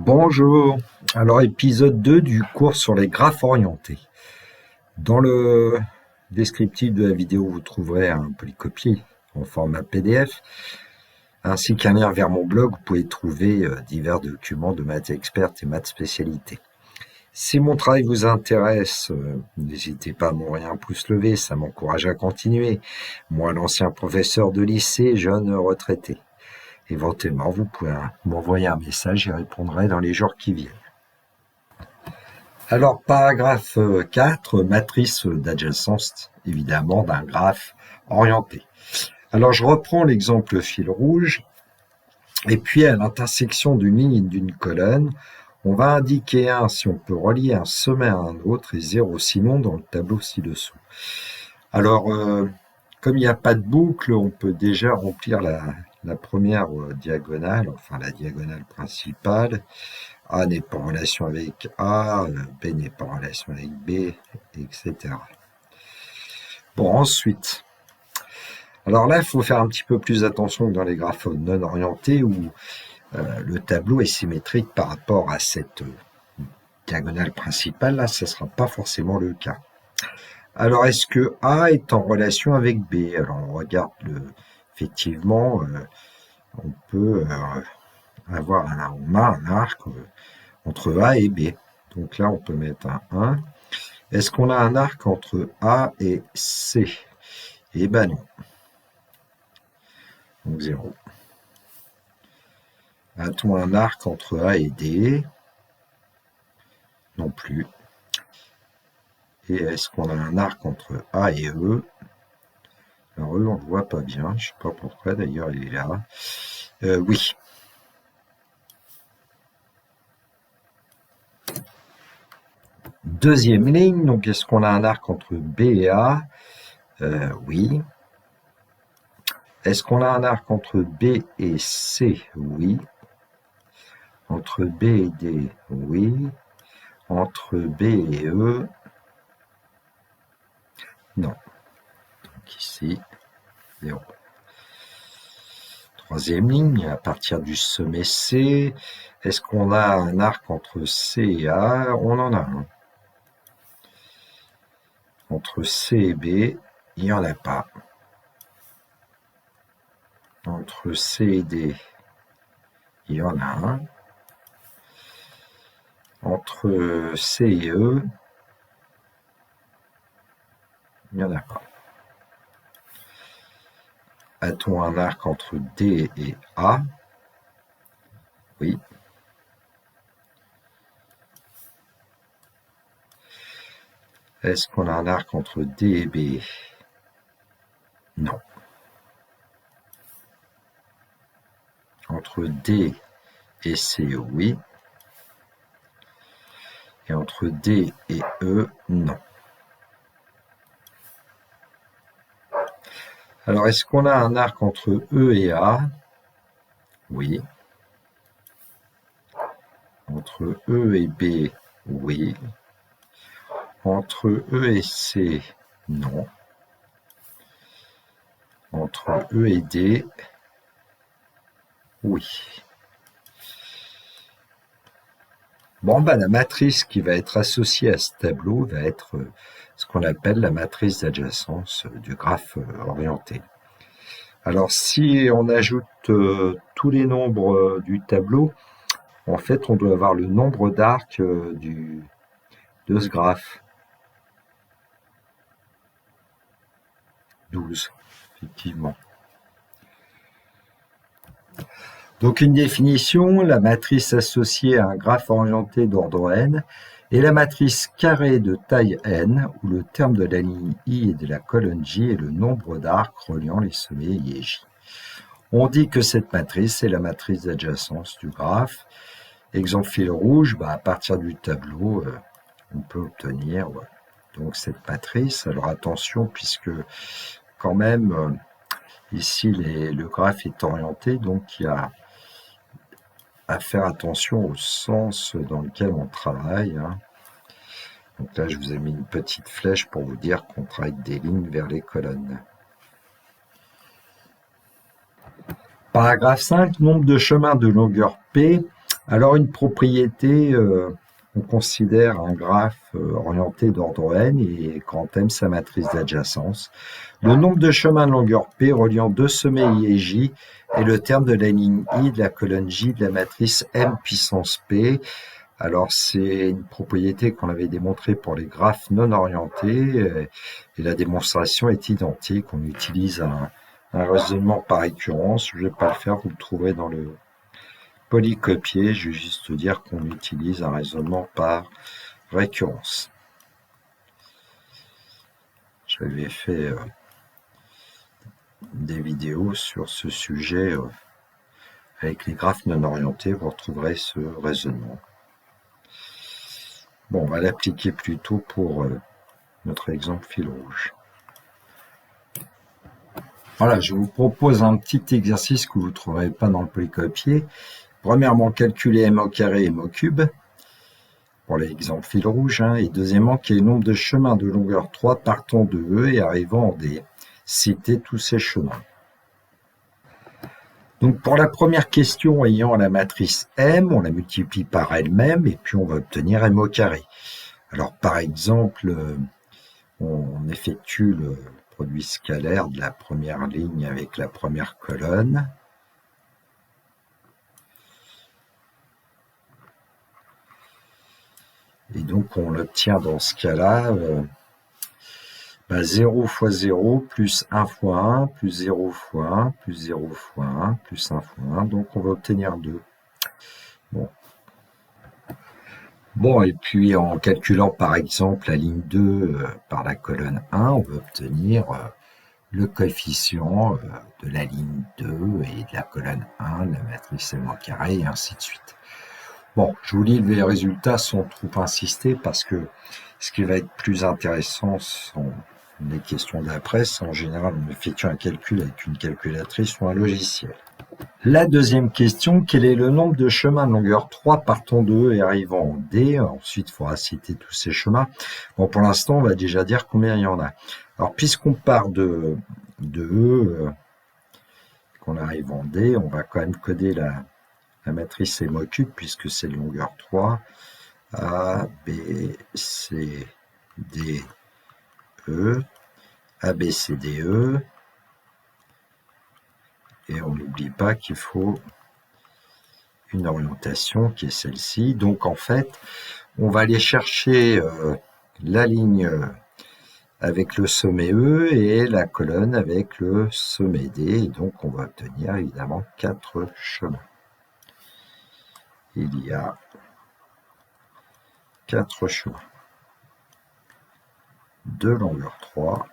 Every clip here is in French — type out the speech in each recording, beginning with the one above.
Bonjour, alors épisode 2 du cours sur les graphes orientés. Dans le descriptif de la vidéo, vous trouverez un polycopier en format PDF, ainsi qu'un lien vers mon blog où vous pouvez trouver divers documents de maths expertes et maths spécialité. Si mon travail vous intéresse, n'hésitez pas à m'envoyer un pouce levé, ça m'encourage à continuer. Moi, l'ancien professeur de lycée, jeune retraité. Éventuellement, vous pouvez m'envoyer un message, j'y répondrai dans les jours qui viennent. Alors, paragraphe 4, matrice d'adjacence, évidemment, d'un graphe orienté. Alors, je reprends l'exemple fil rouge, et puis à l'intersection d'une ligne et d'une colonne, on va indiquer 1 si on peut relier un sommet à un autre et 0 sinon dans le tableau ci-dessous. Alors, comme il n'y a pas de boucle, on peut déjà remplir la première diagonale, enfin la diagonale principale. A n'est pas en relation avec A, B n'est pas en relation avec B, etc. Bon, ensuite, alors là, il faut faire un petit peu plus attention que dans les graphes non orientés où le tableau est symétrique par rapport à cette diagonale principale. Là, ce ne sera pas forcément le cas. Alors, est-ce que A est en relation avec B? Alors, on regarde effectivement, on peut avoir on a un arc entre A et B. Donc là, on peut mettre un 1. Est-ce qu'on a un arc entre A et C? Eh ben non. Donc 0. A-t-on un arc entre A et D? Non plus. Et est-ce qu'on a un arc entre A et E? Alors E, on ne le voit pas bien. Je ne sais pas pourquoi, d'ailleurs, il est là. Oui. Deuxième ligne, donc est-ce qu'on a un arc entre B et A? Oui. Est-ce qu'on a un arc entre B et C? Oui. Entre B et D? Oui. Entre B et E? Non. Donc ici, 0. Troisième ligne, à partir du sommet C, est-ce qu'on a un arc entre C et A? On en a un. Entre C et B, il n'y en a pas. Entre C et D, il y en a un. Entre C et E, il n'y en a pas. A-t-on un arc entre D et A? Oui. Est-ce qu'on a un arc entre D et B? Non. Entre D et C, oui. Et entre D et E, non. Alors, est-ce qu'on a un arc entre E et A? Oui. Entre E et B, oui. Entre E et C, non. Entre E et D, oui. Bon, la matrice qui va être associée à ce tableau va être ce qu'on appelle la matrice d'adjacence du graphe orienté. Alors, si on ajoute tous les nombres du tableau, en fait, on doit avoir le nombre d'arcs de ce graphe. 12, effectivement. Donc une définition, la matrice associée à un graphe orienté d'ordre n est la matrice carrée de taille n où le terme de la ligne I et de la colonne J est le nombre d'arcs reliant les sommets I et J. On dit que cette matrice est la matrice d'adjacence du graphe. Exemple fil rouge, à partir du tableau, on peut obtenir donc cette matrice. Alors attention, puisque quand même, ici le graphe est orienté, donc il y a à faire attention au sens dans lequel on travaille. Donc là, je vous ai mis une petite flèche pour vous dire qu'on travaille des lignes vers les colonnes. Paragraphe 5, nombre de chemins de longueur P Alors une propriété, on considère un graphe orienté d'ordre n et quand m sa matrice d'adjacence. Le nombre de chemins de longueur P reliant deux sommets I et J est le terme de la ligne I de la colonne J de la matrice M puissance P. Alors c'est une propriété qu'on avait démontrée pour les graphes non orientés et la démonstration est identique. On utilise un raisonnement par récurrence. Je ne vais pas le faire, vous le trouverez dans le polycopier. Je vais juste dire qu'on utilise un raisonnement par récurrence. J'avais fait des vidéos sur ce sujet avec les graphes non orientés. Vous retrouverez ce raisonnement. Bon, on va l'appliquer plutôt pour notre exemple fil rouge. Voilà, je vous propose un petit exercice que vous ne trouverez pas dans le polycopier. Premièrement, calculer m au carré et m au cube, pour l'exemple fil rouge, et deuxièmement, quel est le nombre de chemins de longueur 3 partant de E et arrivant en D. Citez tous ces chemins. Donc pour la première question ayant la matrice M, on la multiplie par elle-même et puis on va obtenir m au carré. Alors par exemple, on effectue le produit scalaire de la première ligne avec la première colonne. Et donc on l'obtient dans ce cas-là, 0 fois 0 plus 1 fois 1 plus 0 fois 1 plus 0 fois 1 plus 1 fois 1. Donc on va obtenir 2. Bon, et puis en calculant par exemple la ligne 2 par la colonne 1, on va obtenir le coefficient de la ligne 2 et de la colonne 1, de la matrice m au carré, et ainsi de suite. Bon, je vous lis les résultats sans trop insister parce que ce qui va être plus intéressant sont les questions d'après. C'est en général, on effectue un calcul avec une calculatrice ou un logiciel. La deuxième question, quel est le nombre de chemins de longueur 3 partant de E et arrivant en D? Ensuite, il faudra citer tous ces chemins. Bon, pour l'instant, on va déjà dire combien il y en a. Alors, puisqu'on part de E, qu'on arrive en D, on va quand même coder la matrice M au cube, puisque c'est de longueur 3. A, B, C, D, E, A, B, C, D, E. Et on n'oublie pas qu'il faut une orientation qui est celle-ci. Donc en fait, on va aller chercher la ligne avec le sommet E et la colonne avec le sommet D. Et donc on va obtenir évidemment 4 chemins. Il y a 4 chemins de longueur 3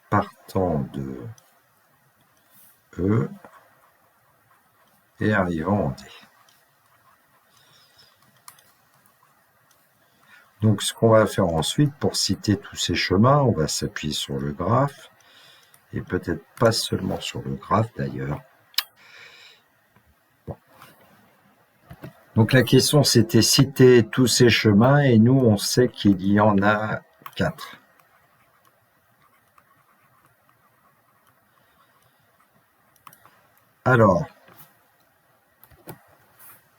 partant de E et arrivant en D. Donc ce qu'on va faire ensuite, pour citer tous ces chemins, on va s'appuyer sur le graphe, et peut-être pas seulement sur le graphe d'ailleurs. Bon. Donc la question c'était citer tous ces chemins, et nous on sait qu'il y en a 4. Alors,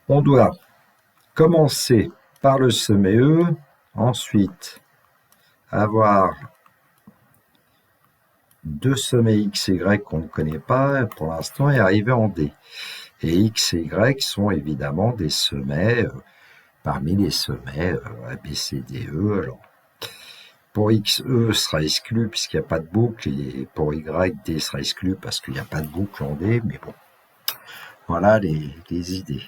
on doit commencer par le sommet E, ensuite avoir deux sommets X et Y qu'on ne connaît pas pour l'instant et arriver en D. Et X et Y sont évidemment des sommets parmi les sommets A, B, C, D, E. Alors, pour X, E sera exclu puisqu'il n'y a pas de boucle, et pour Y, D sera exclu parce qu'il n'y a pas de boucle en D, mais bon, voilà les idées.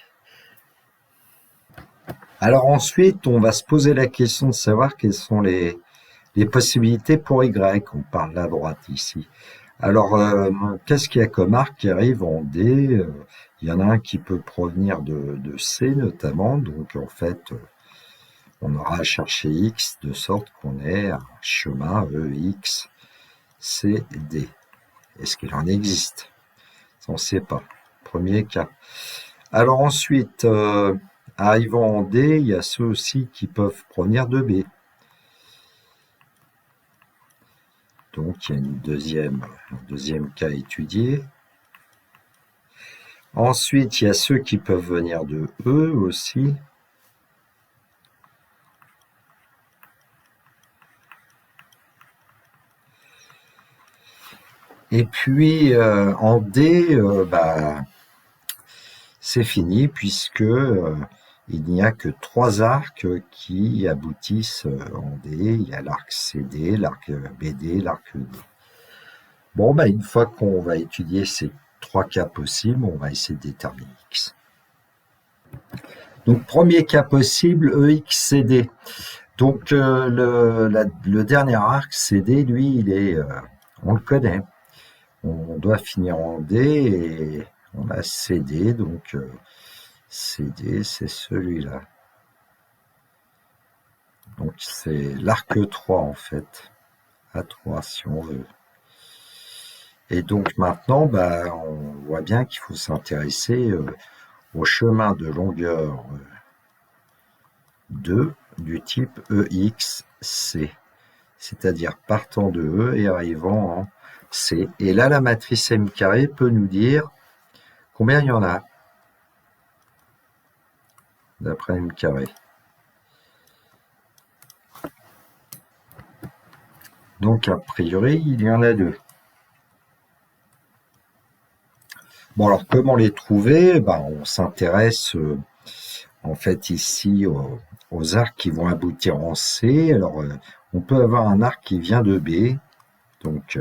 Alors ensuite, on va se poser la question de savoir quelles sont les possibilités pour Y. On parle à droite ici. Alors, qu'est-ce qu'il y a comme arc qui arrive en D? Il y en a un qui peut provenir de C notamment, donc en fait, on aura à chercher X de sorte qu'on ait un chemin EX, C, D. Est-ce qu'il en existe? On ne sait pas. Premier cas. Alors ensuite, arrivant en D, il y a ceux aussi qui peuvent provenir de B. Donc il y a un deuxième cas à étudier. Ensuite, il y a ceux qui peuvent venir de E aussi. Et puis en D, c'est fini puisque il n'y a que 3 arcs qui aboutissent en D. Il y a l'arc CD, l'arc BD, l'arc D. Bon, une fois qu'on va étudier ces 3 cas possibles, on va essayer de déterminer X. Donc, premier cas possible, EXCD. Donc, le dernier arc CD, lui, on le connaît. On doit finir en D et on a CD, donc CD, c'est celui-là. Donc, c'est l'arc 3 en fait. A3 si on veut. Et donc maintenant, on voit bien qu'il faut s'intéresser au chemin de longueur 2 du type EXC, c'est-à-dire partant de E et arrivant en C. Et là, la matrice M carré peut nous dire combien il y en a, d'après M carré. Donc, a priori, il y en a 2. Bon, alors, comment les trouver? On s'intéresse en fait ici aux arcs qui vont aboutir en C. Alors, on peut avoir un arc qui vient de B, donc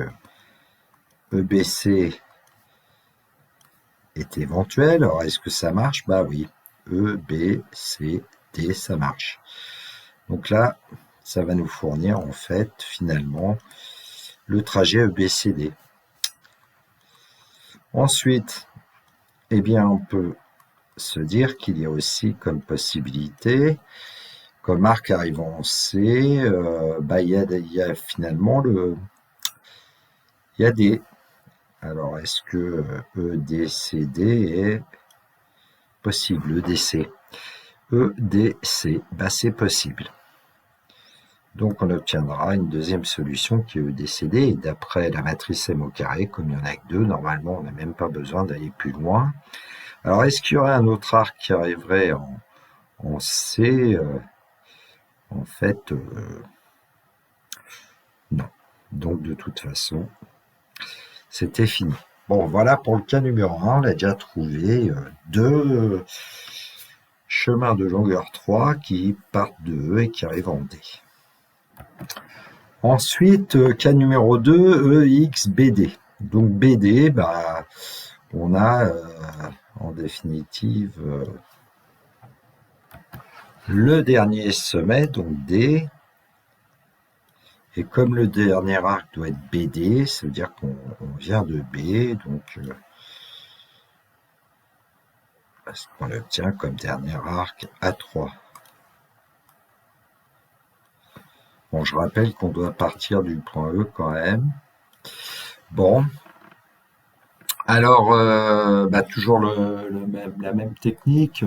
EBC est éventuel. Alors, est-ce que ça marche? Oui, E, B, C, D, ça marche. Donc là, ça va nous fournir en fait finalement le trajet EBCD. Ensuite, on peut se dire qu'il y a aussi comme possibilité, comme arc arrivant en C, il y a finalement il y a D. Alors, est-ce que EDCD est possible? EDC. EDC, c'est possible. Donc, on obtiendra une deuxième solution qui est EDCD. Et d'après la matrice M au carré, comme il n'y en a que 2, normalement, on n'a même pas besoin d'aller plus loin. Alors, est-ce qu'il y aurait un autre arc qui arriverait en C? En fait, non. Donc, de toute façon, c'était fini. Bon, voilà pour le cas numéro 1. On l'a déjà trouvé 2 chemins de longueur 3 qui partent de E et qui arrivent en D. Ensuite, cas numéro 2, EXBD. Donc BD, on a en définitive le dernier sommet, donc D. Et comme le dernier arc doit être BD, ça veut dire qu'on vient de B, donc ce qu'on obtient comme dernier arc A3. Bon, je rappelle qu'on doit partir du point E quand même. Bon. Alors, toujours la même technique.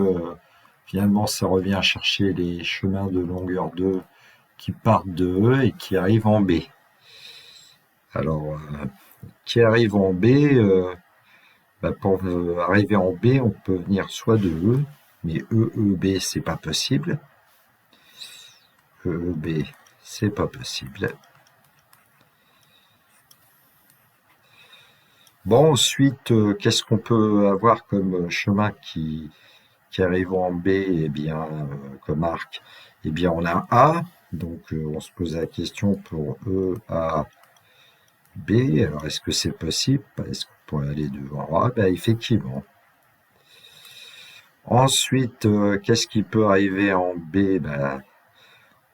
Finalement, ça revient à chercher les chemins de longueur 2 qui partent de E et qui arrivent en B. Alors, qui arrivent en B, pour arriver en B, on peut venir soit de E, mais EEB, c'est pas possible. EEB, c'est pas possible. Bon, ensuite, qu'est-ce qu'on peut avoir comme chemin qui arrive en B, comme arc? On a A, donc on se pose la question pour E, A, B. Alors, est-ce que c'est possible? Est-ce qu'on pourrait aller devant A? Effectivement. Ensuite, qu'est-ce qui peut arriver en B?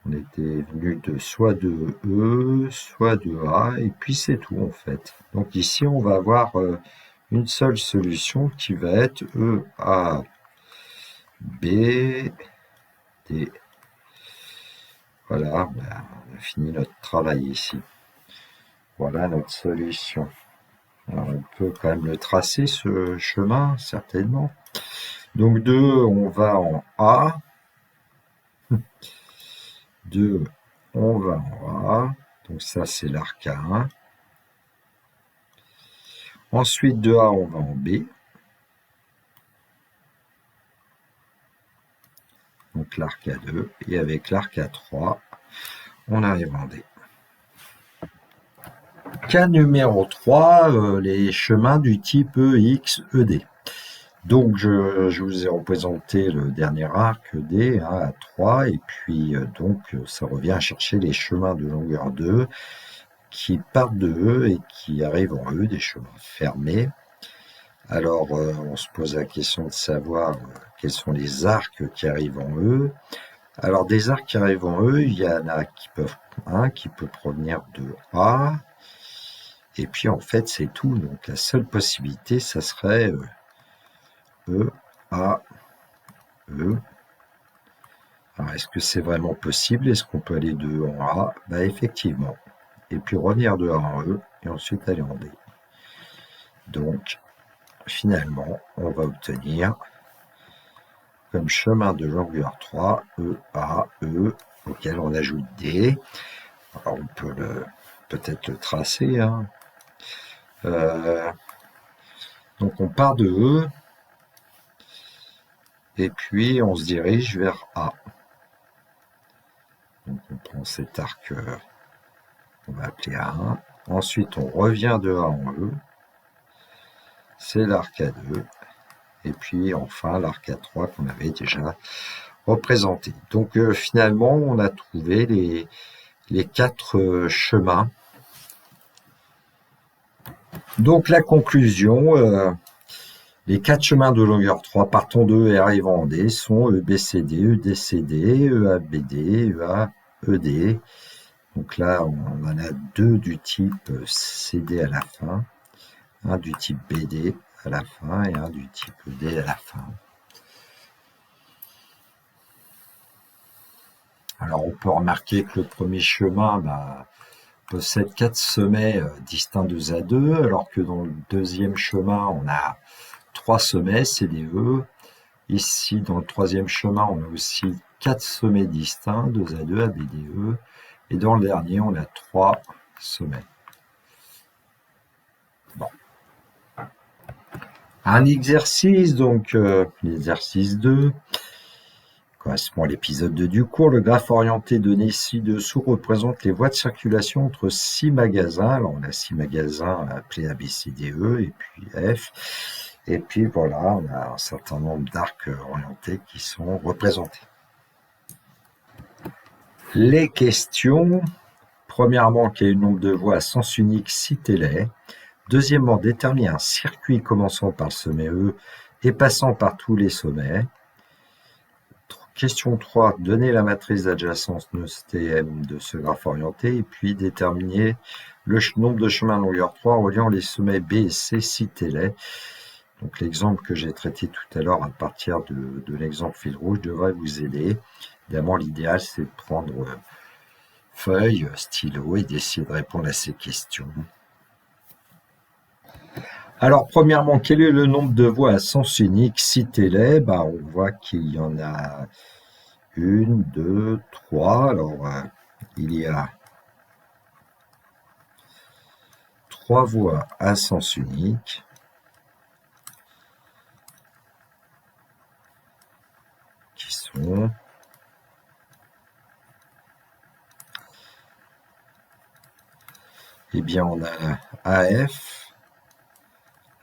On était venu soit de E, soit de A, et puis c'est tout en fait. Donc ici, on va avoir une seule solution qui va être E, A, B, D. Voilà, on a fini notre travail ici. Voilà notre solution. Alors, on peut quand même le tracer, ce chemin, certainement. Donc, 2, on va en A. 2, on va en A. Donc, ça, c'est l'arc A1. Ensuite, de A, on va en B. donc l'arc à 2, et avec l'arc à 3, on arrive en D. Cas numéro 3, les chemins du type EX, ED. Donc, je vous ai représenté le dernier arc D à 3, et puis donc ça revient à chercher les chemins de longueur 2 qui partent de E et qui arrivent en E, des chemins fermés. Alors, on se pose la question de savoir quels sont les arcs qui arrivent en E. Alors, des arcs qui arrivent en E, il y en a qui peuvent, un qui peut provenir de A, et puis en fait, c'est tout. Donc, la seule possibilité, ça serait E, A, E. Alors, est-ce que c'est vraiment possible? Est-ce qu'on peut aller de E en A? Bah, effectivement. Et puis revenir de A en E, et ensuite aller en D. Donc, finalement, on va obtenir comme chemin de longueur 3, E, A, E, auquel on ajoute D. Alors, on peut peut-être le tracer. Hein. Donc, on part de E, et puis on se dirige vers A. Donc, on prend cet arc, on va appeler A1. Ensuite, on revient de A en E. C'est l'arc à 2. Et puis, enfin, l'arc à 3 qu'on avait déjà représenté. Donc, finalement, on a trouvé les 4 chemins. Donc, la conclusion, les 4 chemins de longueur 3 partant de E et arrivant en D sont EBCD, EDCD, EABD, EAED. Donc là, on en a 2 du type CD à la fin, un du type BD à la fin et un du type ED à la fin. Alors, on peut remarquer que le premier chemin possède 4 sommets distincts de A2, alors que dans le deuxième chemin, on a 3 sommets, CDE. Ici, dans le troisième chemin, on a aussi 4 sommets distincts, 2A2, ABDE. Et dans le dernier, on a 3 sommets. Bon. Un exercice, donc l'exercice 2, correspond à l'épisode 2 du cours. Le graphe orienté donné ci-dessous représente les voies de circulation entre 6 magasins. Alors, on a 6 magasins appelés A, B, C, D, E et puis F. Et puis voilà, on a un certain nombre d'arcs orientés qui sont représentés. Les questions. Premièrement, quel est le nombre de voies à sens unique citez-les. Deuxièmement, déterminer un circuit commençant par le sommet E et passant par tous les sommets. Question 3, donner la matrice d'adjacence NOSTM de ce graphe orienté et puis déterminer le nombre de chemins de longueur 3 reliant les sommets B et C, citez-les. Donc l'exemple que j'ai traité tout à l'heure à partir de l'exemple fil rouge devrait vous aider. Évidemment, l'idéal, c'est de prendre feuille, stylo et d'essayer de répondre à ces questions. Alors, premièrement, quel est le nombre de voies à sens unique? Citez-les. On voit qu'il y en a 1, 2, 3. Alors, il y a 3 voies à sens unique. Qui sont eh bien, on a AF,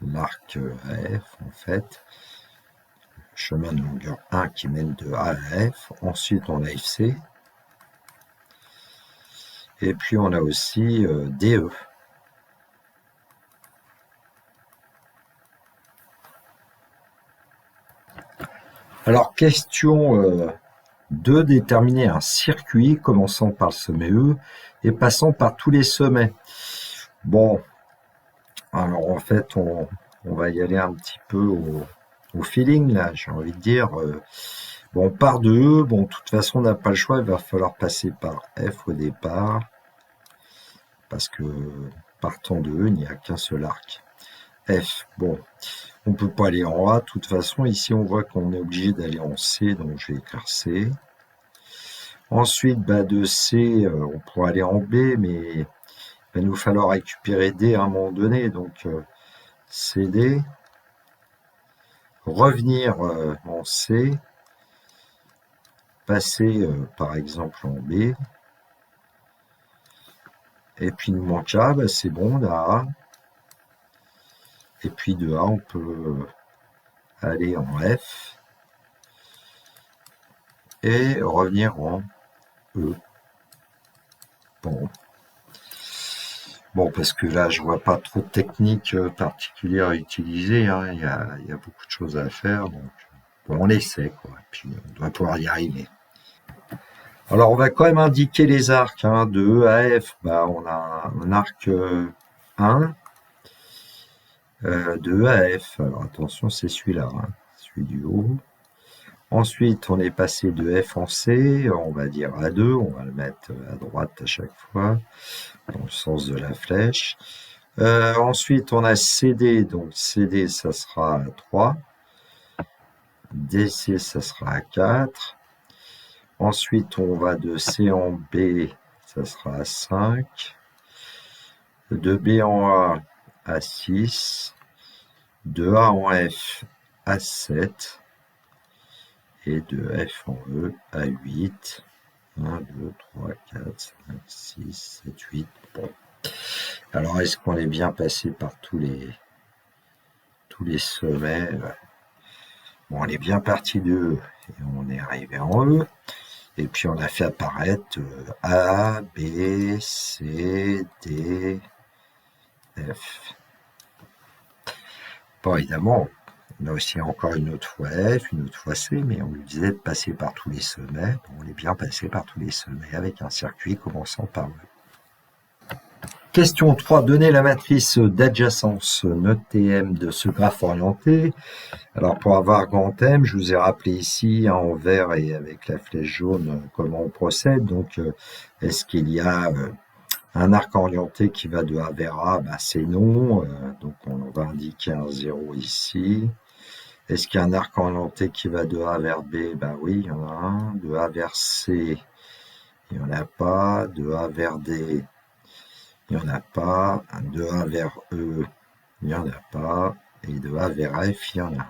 l'arc AF en fait, chemin de longueur 1 qui mène de A à F. Ensuite, on a FC. Et puis, on a aussi DE. Alors, question 2, déterminer un circuit commençant par le sommet E et passant par tous les sommets. Bon, alors en fait, on va y aller un petit peu au feeling, là, j'ai envie de dire. Bon, on part de E, bon, de toute façon, on n'a pas le choix, il va falloir passer par F au départ, parce que partant de E, il n'y a qu'un seul arc. F, bon, on ne peut pas aller en A, de toute façon, ici, on voit qu'on est obligé d'aller en C, donc je vais écrire C. Ensuite, de C, on pourra aller en B, mais il va nous falloir récupérer D à un moment donné, donc CD, revenir en C, passer par exemple en B. Et puis de mon cas, bah, c'est bon, on a A. Et puis de A, on peut aller en F et revenir en E. Bon. Bon, parce que là, je vois pas trop de techniques particulières à utiliser, hein. Il y a beaucoup de choses à faire, donc bon, on essaie, quoi. Et puis on doit pouvoir y arriver. Alors, on va quand même indiquer les arcs, hein, de E à F. Bah, on a un arc 1, de E à F. Alors attention, c'est celui-là, hein, celui du haut. Ensuite, on est passé de F en C, on va dire A2, on va le mettre à droite à chaque fois, dans le sens de la flèche. Ensuite, on a CD, donc CD, ça sera à 3. DC, ça sera à 4. Ensuite, on va de C en B, ça sera à 5. De B en A à 6. De A en F à 7. Et de F en E à 8. 1, 2, 3, 4, 5, 6, 7, 8. Bon. Alors, est-ce qu'on est bien passé par tous les sommets? Bon, on est bien parti de E et on est arrivé en E. Et puis, on a fait apparaître A, B, C, D, F. Bon, évidemment, on a aussi encore une autre fois F, une autre fois C, mais on nous disait de passer par tous les sommets. Bon, on est bien passé par tous les sommets avec un circuit commençant par E. Question 3. Donnez la matrice d'adjacence node TM de ce graphe orienté. Alors pour avoir grand M, je vous ai rappelé ici en vert et avec la flèche jaune comment on procède. Donc est-ce qu'il y a un arc orienté qui va de A vers A? Ben, c'est non. Donc on va indiquer un 0 ici. Est-ce qu'il y a un arc orienté qui va de A vers B? Ben oui, il y en a un. De A vers C, il n'y en a pas. De A vers D, il n'y en a pas. De A vers E, il n'y en a pas. Et de A vers F, il y en a un.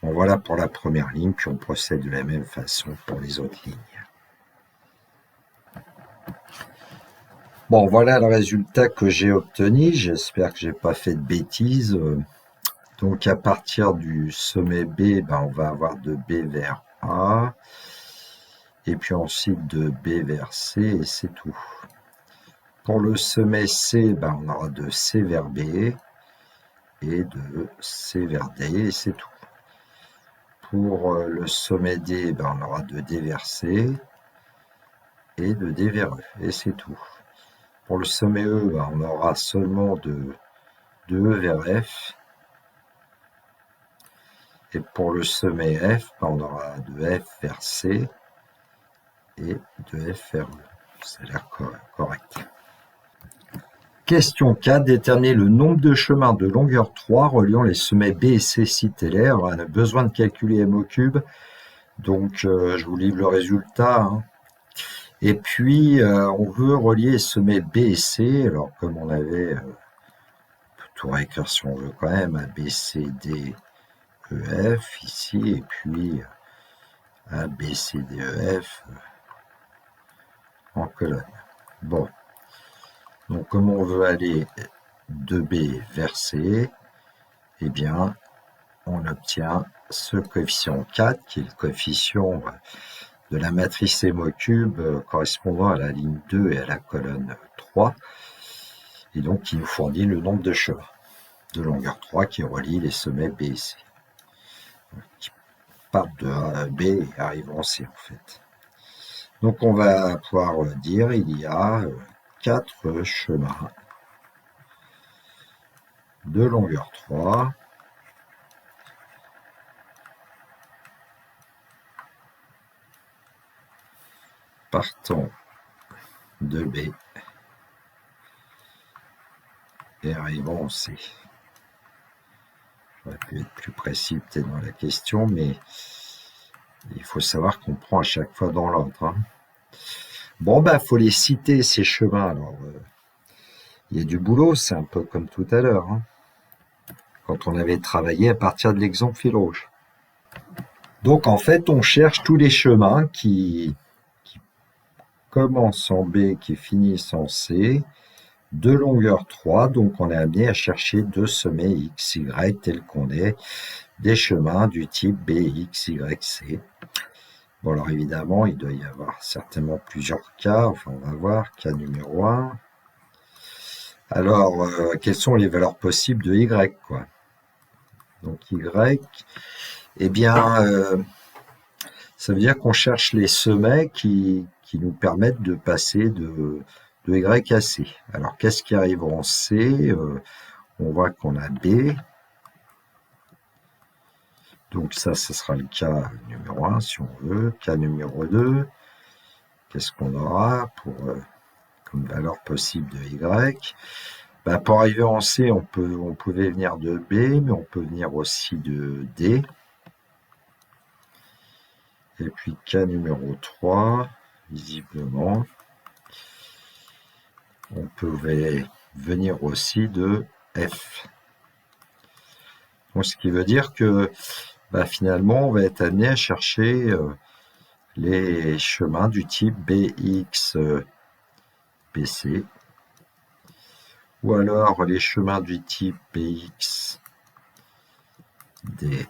Bon, voilà pour la première ligne, puis on procède de la même façon pour les autres lignes. Bon, voilà le résultat que j'ai obtenu. J'espère que j'ai pas fait de bêtises. Donc, à partir du sommet B, ben, on va avoir de B vers A. Et puis ensuite de B vers C, et c'est tout. Pour le sommet C, ben, on aura de C vers B et de C vers D, et c'est tout. Pour le sommet D, ben, on aura de D vers C et de D vers E, et c'est tout. Pour le sommet E, ben, on aura seulement de E vers F. Et pour le sommet F, ben, on aura de F vers C et de F vers E. Ça a l'air correct. Question 4. Déterminer le nombre de chemins de longueur 3 reliant les sommets B et C cités. On a besoin de calculer M au cube. Donc, je vous livre le résultat, hein. Et puis, on veut relier les sommets B et C. Alors, comme on avait, on peut tout réécrire si on veut quand même, A, B, C, D, E, F ici, et puis A, B, C, D, E, F en colonne. Bon. Donc, comme on veut aller de B vers C, eh bien, on obtient ce coefficient 4, qui est le coefficient de la matrice M au cube correspondant à la ligne 2 et à la colonne 3, et donc qui nous fournit le nombre de chemins de longueur 3 qui relie les sommets B et C, qui partent de A à B et arrivent en C en fait. Donc on va pouvoir dire il y a 4 chemins de longueur 3 partant de B et arrivant en C. J'aurais pu être plus précis peut-être dans la question, mais il faut savoir qu'on prend à chaque fois dans l'ordre, hein. Bon, ben, faut les citer, ces chemins. Alors, il y a du boulot, c'est un peu comme tout à l'heure, hein, quand on avait travaillé à partir de l'exemple fil rouge. Donc en fait, on cherche tous les chemins qui commencent en B, qui finissent en C, de longueur 3, donc on est amené à chercher deux sommets X, Y tels qu'on est, des chemins du type B, X, Y, C. Bon alors évidemment, il doit y avoir certainement plusieurs cas, enfin on va voir, cas numéro 1. Alors, quelles sont les valeurs possibles de Y, quoi? Donc Y, eh bien, ça veut dire qu'on cherche les sommets qui nous permettent de passer de Y à C. Alors, qu'est-ce qui arrive en C? On voit qu'on a B. Donc ça, ce sera le cas numéro 1, si on veut. Cas numéro 2, qu'est-ce qu'on aura pour comme valeur possible de Y? Ben, pour arriver en C, on pouvait venir de B, mais on peut venir aussi de D. Et puis cas numéro 3, visiblement, on pouvait venir aussi de F. Donc, ce qui veut dire que finalement, on va être amené à chercher les chemins du type BX, BC, ou alors les chemins du type BX, DC,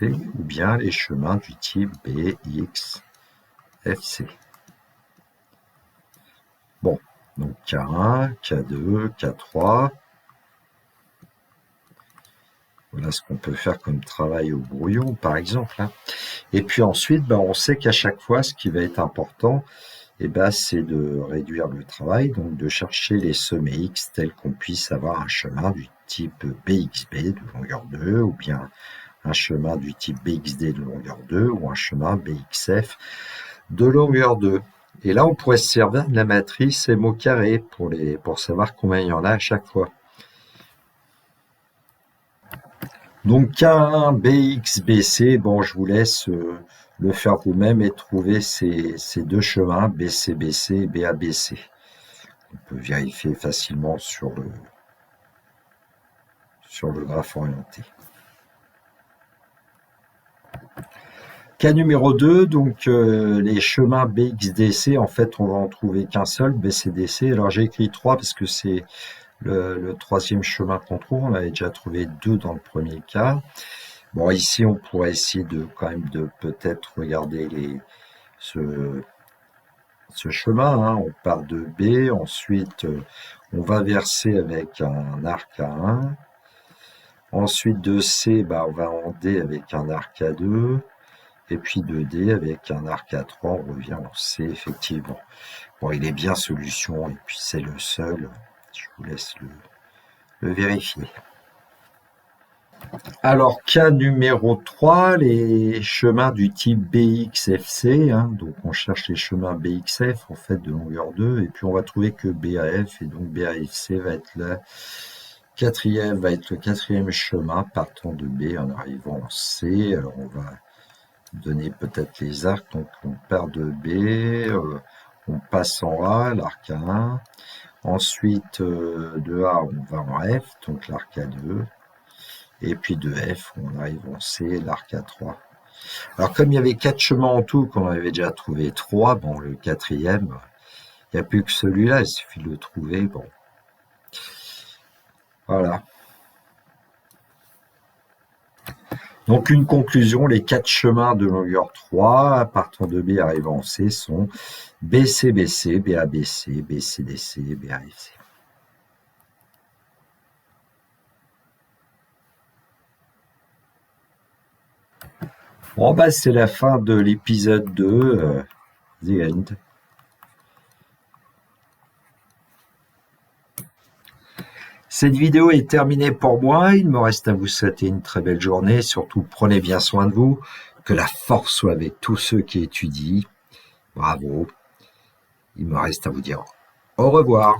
ou bien les chemins du type BX, FC. Bon, donc K1, K2, K3. Voilà ce qu'on peut faire comme travail au brouillon, par exemple. Hein. Et puis ensuite, on sait qu'à chaque fois, ce qui va être important, c'est de réduire le travail, donc de chercher les sommets X tels qu'on puisse avoir un chemin du type BXB de longueur 2, ou bien un chemin du type BXD de longueur 2, ou un chemin BXF de longueur 2. Et là, on pourrait se servir de la matrice M au carré pour savoir combien il y en a à chaque fois. Donc K1, BX, BC, bon, je vous laisse le faire vous-même et trouver ces deux chemins, BC, BC et BA, BC. On peut vérifier facilement sur le graphe orienté. Cas numéro 2, donc les chemins BXDC, en fait, on va en trouver qu'un seul, BCDC. Alors j'ai écrit 3 parce que c'est le troisième chemin qu'on trouve. On avait déjà trouvé 2 dans le premier cas. Bon, ici, on pourrait essayer de peut-être regarder ce chemin. Hein. On part de B, ensuite on va verser avec un arc à 1. Ensuite de C, on va en D avec un arc à 2. Et puis de D avec un arc à 3, on revient en C, effectivement. Bon, il est bien solution, et puis c'est le seul. Je vous laisse le vérifier. Alors, cas numéro 3, les chemins du type BXFC, hein, donc on cherche les chemins BXF, en fait, de longueur 2, et puis on va trouver que BAF, et donc BAFC va être le quatrième chemin partant de B en arrivant en C. Alors, on va donner peut-être les arcs, donc on part de B, on passe en A, l'arc à 1, ensuite de A on va en F, donc l'arc à 2, et puis de F on arrive en C, l'arc à 3. Alors comme il y avait 4 chemins en tout, qu'on avait déjà trouvé 3, bon le quatrième, il n'y a plus que celui-là, il suffit de le trouver, bon. Voilà. Donc une conclusion, les 4 chemins de longueur 3, partant de B arrivant en C, sont BCBC, BABC, BCDC, BAFC. Bon, c'est la fin de l'épisode 2, The End. Cette vidéo est terminée pour moi. Il me reste à vous souhaiter une très belle journée. Surtout, prenez bien soin de vous. Que la force soit avec tous ceux qui étudient. Bravo. Il me reste à vous dire au revoir.